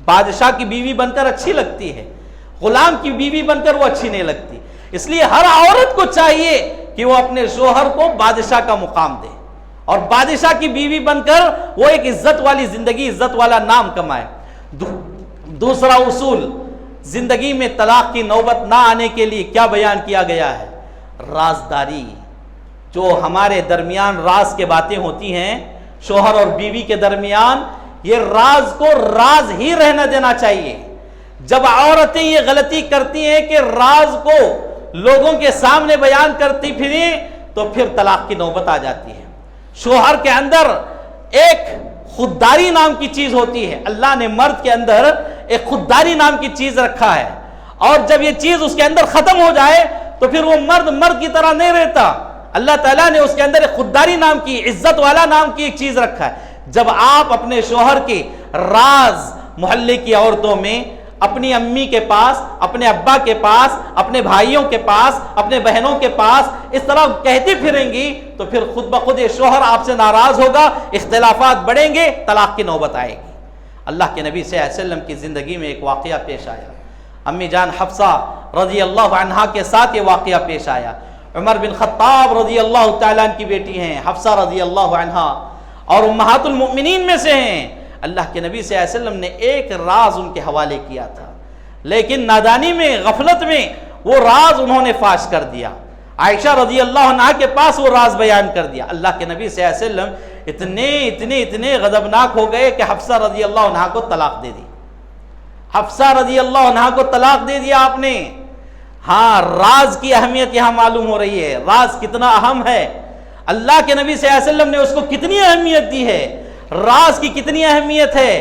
بادشاہ کی بیوی بن کر اچھی لگتی ہے، غلام کی بیوی بن کر وہ اچھی نہیں لگتی۔ اس لیے ہر عورت کو چاہیے کہ وہ اپنے شوہر کو بادشاہ کا مقام دے، اور بادشاہ کی بیوی بن کر وہ ایک عزت والی زندگی، عزت والا نام کمائے۔ دوسرا اصول، زندگی میں طلاق کی نوبت نہ آنے کے لیے کیا بیان کیا گیا ہے؟ رازداری۔ جو ہمارے درمیان راز کے باتیں ہوتی ہیں شوہر اور بیوی کے درمیان، یہ راز کو راز ہی رہنا دینا چاہیے۔ جب عورتیں یہ غلطی کرتی ہیں کہ راز کو لوگوں کے سامنے بیان کرتی پھریں تو پھر طلاق کی نوبت آ جاتی ہے۔ شوہر کے اندر ایک خودداری نام کی چیز ہوتی ہے، اللہ نے مرد کے اندر ایک خودداری نام کی چیز رکھا ہے، اور جب یہ چیز اس کے اندر ختم ہو جائے تو پھر وہ مرد کی طرح نہیں رہتا۔ اللہ تعالیٰ نے اس کے اندر ایک خودداری نام کی، عزت والا نام کی ایک چیز رکھا ہے۔ جب آپ اپنے شوہر کے راز محلے کی عورتوں میں، اپنی امی کے پاس، اپنے ابا کے پاس، اپنے بھائیوں کے پاس، اپنے بہنوں کے پاس اس طرح کہتی پھریں گی تو پھر خود بخود یہ شوہر آپ سے ناراض ہوگا، اختلافات بڑھیں گے، طلاق کی نوبت آئے گی۔ اللہ کے نبی صلی اللہ علیہ وسلم کی زندگی میں ایک واقعہ پیش آیا، امی جان حفصہ رضی اللہ عنہا کے ساتھ یہ واقعہ پیش آیا۔ عمر بن خطاب رضی اللہ تعالیٰ عنہ کی بیٹی ہیں حفصہ رضی اللہ عنہا، اور امہات المؤمنین میں سے ہیں۔ اللہ کے نبی صلی اللہ علیہ وسلم نے ایک راز ان کے حوالے کیا تھا، لیکن نادانی میں، غفلت میں وہ راز انہوں نے فاش کر دیا۔ عائشہ رضی اللہ عنہا کے پاس وہ راز بیان کر دیا۔ اللہ کے نبی صلی اللہ علیہ وسلم اتنے غضبناک ہو گئے کہ حفصہ رضی اللہ عنہا کو طلاق دے دی۔ حفصہ رضی اللہ عنہا کو طلاق دے دیا آپ نے۔ ہاں، راز کی اہمیت یہاں معلوم ہو رہی ہے، راز کتنا اہم ہے، اللہ کے نبی صلی اللہ علیہ وسلم نے اس کو کتنی اہمیت دی ہے، راز کی کتنی اہمیت ہے،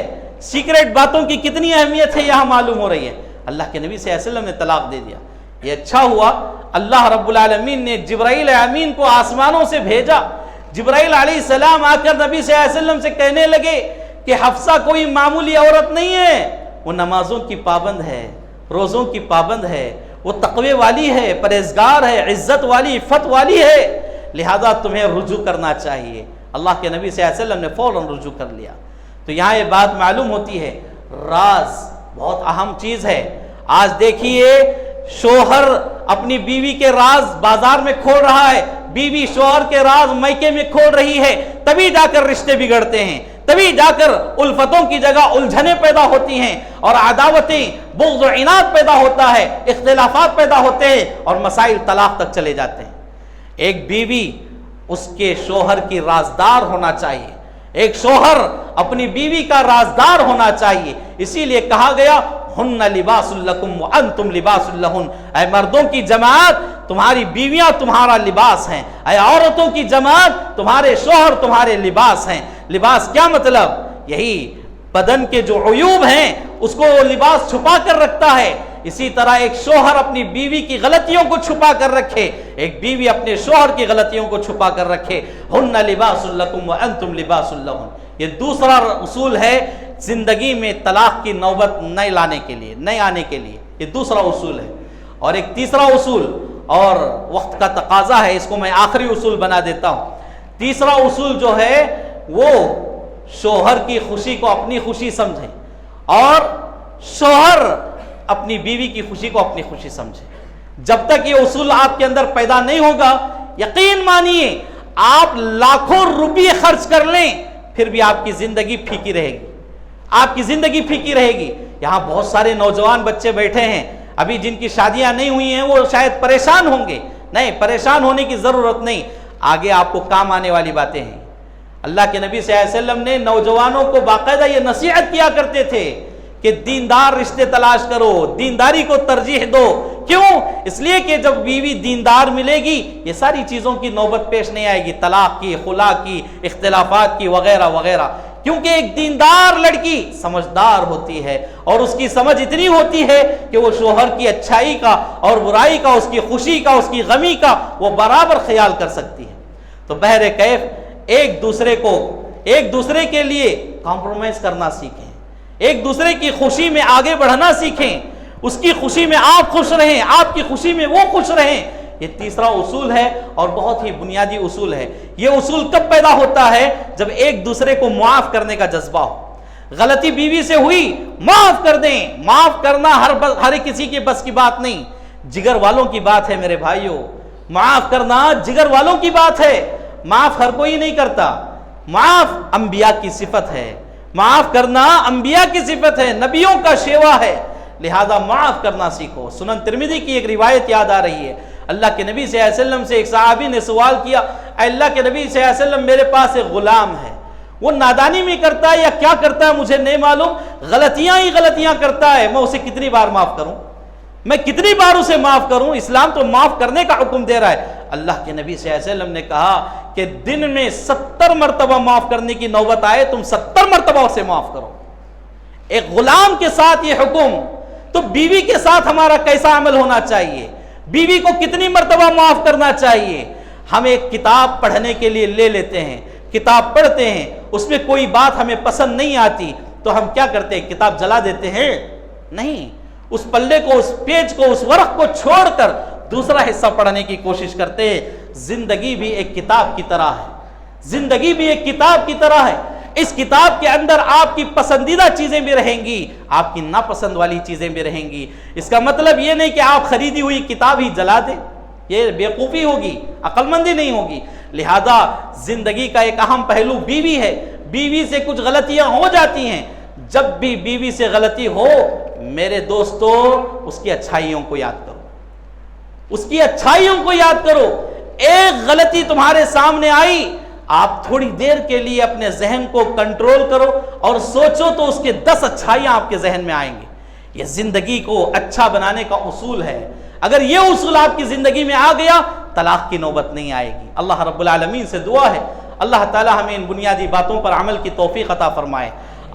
سیکریٹ باتوں کی کتنی اہمیت ہے یہاں معلوم ہو رہی ہے۔ اللہ کے نبی صلی اللہ علیہ وسلم نے طلاق دے دیا۔ یہ اچھا ہوا اللہ رب العالمین نے جبرائیل امین کو آسمانوں سے بھیجا۔ جبرائیل علیہ السلام آ کر نبی صلی اللہ علیہ وسلم سے کہنے لگے کہ حفصہ کوئی معمولی عورت نہیں ہے، وہ نمازوں کی پابند ہے، روزوں کی پابند ہے، وہ تقوی والی ہے، پرہیزگار ہے، عزت والی، عفت والی ہے، لہذا تمہیں رجوع کرنا چاہیے۔ اللہ کے نبی صلی اللہ علیہ وسلم نے فوراً رجوع کر لیا۔ تو یہاں یہ بات معلوم ہوتی ہے، راز بہت اہم چیز ہے۔ آج دیکھیے شوہر اپنی بیوی کے راز بازار میں کھول رہا ہے، بیوی شوہر کے راز میکے میں کھول رہی ہے، تبھی جا کر رشتے بگڑتے ہیں، تبھی جا کر الفتوں کی جگہ الجھنیں پیدا ہوتی ہیں، اور عداوتیں، بغض و عناد پیدا ہوتا ہے، اختلافات پیدا ہوتے ہیں، اور مسائل طلاق تک چلے جاتے ہیں۔ ایک بیوی اس کے شوہر کی رازدار ہونا چاہیے، ایک شوہر اپنی بیوی کا رازدار ہونا چاہیے۔ اسی لیے کہا گیا ہن لباس لکم وانتم لباس لہن، اے مردوں کی جماعت تمہاری بیویاں تمہارا لباس ہیں، اے عورتوں کی جماعت تمہارے شوہر تمہارے لباس ہیں۔ لباس کیا مطلب؟ یہی بدن کے جو عیوب ہیں اس کو وہ لباس چھپا کر رکھتا ہے۔ اسی طرح ایک شوہر اپنی بیوی کی غلطیوں کو چھپا کر رکھے، ایک بیوی اپنے شوہر کی غلطیوں کو چھپا کر رکھے۔ ہن لباس لکم وانتم لباس لہن، یہ دوسرا اصول ہے زندگی میں طلاق کی نوبت نہیں لانے کے لیے، نہیں آنے کے لیے، یہ دوسرا اصول ہے۔ اور ایک تیسرا اصول، اور وقت کا تقاضا ہے اس کو میں آخری اصول بنا دیتا ہوں۔ تیسرا اصول جو ہے وہ شوہر کی خوشی کو اپنی خوشی سمجھیں، اور شوہر اپنی بیوی کی خوشی کو اپنی خوشی سمجھے۔ جب تک یہ اصول آپ کے اندر پیدا نہیں ہوگا، یقین مانیے آپ لاکھوں روپے خرچ کر لیں پھر بھی آپ کی زندگی پھیکی رہے گی، آپ کی زندگی پھیکی رہے گی۔ یہاں بہت سارے نوجوان بچے بیٹھے ہیں ابھی جن کی شادیاں نہیں ہوئی ہیں، وہ شاید پریشان ہوں گے۔ نہیں، پریشان ہونے کی ضرورت نہیں، آگے آپ کو کام آنے والی باتیں ہیں۔ اللہ کے نبی صلی اللہ علیہ وسلم نے نوجوانوں کو باقاعدہ یہ نصیحت کیا کرتے تھے کہ دیندار رشتے تلاش کرو، دینداری کو ترجیح دو۔ کیوں؟ اس لیے کہ جب بیوی دیندار ملے گی یہ ساری چیزوں کی نوبت پیش نہیں آئے گی، طلاق کی، خلا کی، اختلافات کی، وغیرہ وغیرہ۔ کیونکہ ایک دیندار لڑکی سمجھدار ہوتی ہے اور اس کی سمجھ اتنی ہوتی ہے کہ وہ شوہر کی اچھائی کا اور برائی کا، اس کی خوشی کا، اس کی غمی کا وہ برابر خیال کر سکتی ہے۔ تو بہرکیف ایک دوسرے کے لیے کمپرومائز کرنا سیکھیں، ایک دوسرے کی خوشی میں آگے بڑھنا سیکھیں، اس کی خوشی میں آپ خوش رہیں، آپ کی خوشی میں وہ خوش رہیں۔ یہ تیسرا اصول ہے اور بہت ہی بنیادی اصول ہے۔ یہ اصول کب پیدا ہوتا ہے؟ جب ایک دوسرے کو معاف کرنے کا جذبہ ہو۔ غلطی بیوی سے ہوئی، معاف کر دیں۔ معاف کرنا ہر کسی کے بس کی بات نہیں، جگر والوں کی بات ہے میرے بھائیوں۔ معاف کرنا جگر والوں کی بات ہے، معاف ہر کوئی نہیں کرتا۔ معاف انبیاء کی صفت ہے، معاف کرنا انبیاء کی صفت ہے، نبیوں کا شیوا ہے، لہذا معاف کرنا سیکھو۔ سنن ترمذی کی ایک روایت یاد آ رہی ہے، اللہ کے نبی صلی اللہ علیہ وسلم سے ایک صحابی نے سوال کیا، اے اللہ کے نبی صلی اللہ علیہ وسلم میرے پاس ایک غلام ہے، وہ نادانی میں کرتا ہے یا کیا کرتا ہے مجھے نہیں معلوم، غلطیاں کرتا ہے، میں اسے کتنی بار معاف کروں؟ میں کتنی بار اسے معاف کروں؟ اسلام تو معاف کرنے کا حکم دے رہا ہے۔ اللہ کے نبی صلی اللہ علیہ وسلم نے کہا کہ دن میں 70 مرتبہ معاف کرنے کی نوبت آئے تم 70 مرتبہ اسے معاف کرو۔ ایک غلام کے ساتھ یہ حکم، تو بیوی کے ساتھ ہمارا کیسا عمل ہونا چاہیے؟ بیوی کو کتنی مرتبہ معاف کرنا چاہیے؟ ہم ایک کتاب پڑھنے کے لیے لے لیتے ہیں، کتاب پڑھتے ہیں، اس میں کوئی بات ہمیں پسند نہیں آتی تو ہم کیا کرتے ہیں؟ کتاب جلا دیتے ہیں؟ نہیں، اس پلے کو، اس پیج کو، اس ورق کو چھوڑ کر دوسرا حصہ پڑھنے کی کوشش کرتے ہیں۔ زندگی بھی ایک کتاب کی طرح ہے، زندگی بھی ایک کتاب کی طرح ہے۔ اس کتاب کے اندر آپ کی پسندیدہ چیزیں بھی رہیں گی، آپ کی ناپسند والی چیزیں بھی رہیں گی۔ اس کا مطلب یہ نہیں کہ آپ خریدی ہوئی کتاب ہی جلا دیں، یہ بیوقوفی ہوگی، عقل مندی نہیں ہوگی۔ لہذا زندگی کا ایک اہم پہلو بیوی ہے، بیوی سے کچھ غلطیاں ہو جاتی ہیں۔ جب بھی بیوی سے غلطی ہو میرے دوستو، اس کی اچھائیوں کو یاد کرو، اس کی اچھائیوں کو یاد کرو۔ ایک غلطی تمہارے سامنے آئی، آپ تھوڑی دیر کے لیے اپنے ذہن کو کنٹرول کرو اور سوچو تو اس کے 10 اچھائیاں آپ کے ذہن میں آئیں گے۔ یہ زندگی کو اچھا بنانے کا اصول ہے۔ اگر یہ اصول آپ کی زندگی میں آ گیا، طلاق کی نوبت نہیں آئے گی۔ اللہ رب العالمین سے دعا ہے اللہ تعالی ہمیں ان بنیادی باتوں پر عمل کی توفیق عطا فرمائے۔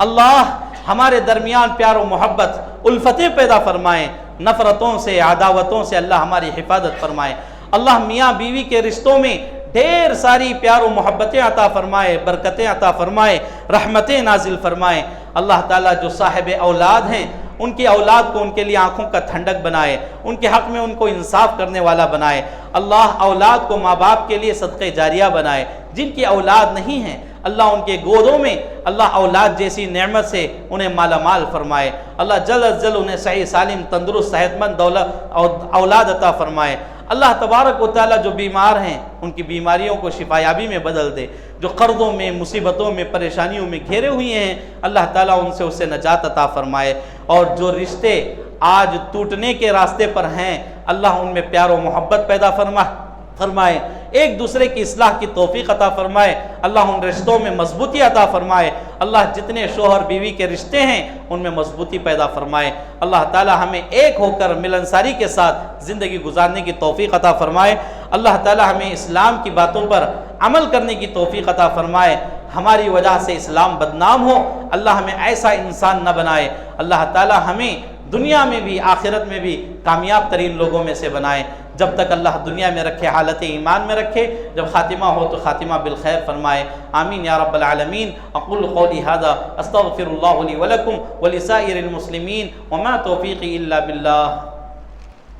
اللہ ہمارے درمیان پیار و محبت، الفتیں پیدا فرمائے، نفرتوں سے، عداوتوں سے اللہ ہماری حفاظت فرمائے۔ اللہ میاں بیوی کے رشتوں میں ڈھیر ساری پیار و محبتیں عطا فرمائے، برکتیں عطا فرمائے، رحمتیں نازل فرمائے۔ اللہ تعالیٰ جو صاحب اولاد ہیں ان کی اولاد کو ان کے لیے آنکھوں کا ٹھنڈک بنائے، ان کے حق میں ان کو انصاف کرنے والا بنائے۔ اللہ اولاد کو ماں باپ کے لیے صدقہ جاریہ بنائے۔ جن کی اولاد نہیں ہیں اللہ ان کے گودوں میں اللہ اولاد جیسی نعمت سے انہیں مالا مال فرمائے۔ اللہ جلد از جلد انہیں صحیح سالم تندرست صحت مند اولاد عطا فرمائے۔ اللہ تبارک و تعالیٰ جو بیمار ہیں ان کی بیماریوں کو شفا یابی میں بدل دے، جو قرضوں میں، مصیبتوں میں، پریشانیوں میں گھیرے ہوئے ہیں اللہ تعالیٰ ان سے اسے نجات عطا فرمائے، اور جو رشتے آج ٹوٹنے کے راستے پر ہیں اللہ ان میں پیار و محبت پیدا فرمائے، ایک دوسرے کی اصلاح کی توفیق عطا فرمائے، اللہ ان رشتوں میں مضبوطی عطا فرمائے، اللہ جتنے شوہر بیوی کے رشتے ہیں ان میں مضبوطی پیدا فرمائے، اللہ تعالی ہمیں ایک ہو کر ملنساری کے ساتھ زندگی گزارنے کی توفیق عطا فرمائے، اللہ تعالی ہمیں اسلام کی باتوں پر عمل کرنے کی توفیق عطا فرمائے، ہماری وجہ سے اسلام بدنام ہو اللہ ہمیں ایسا انسان نہ بنائے، اللہ تعالی ہمیں دنیا میں بھی آخرت میں بھی کامیاب ترین لوگوں میں سے بنائے، جب تک اللہ دنیا میں رکھے حالت ایمان میں رکھے، جب خاتمہ ہو تو خاتمہ بالخیر فرمائے، آمین یا رب العالمین۔ اقول قولی ھذا استغفر اللہ لی ولکم ولسائر المسلمین وما توفیقی الا باللہ۔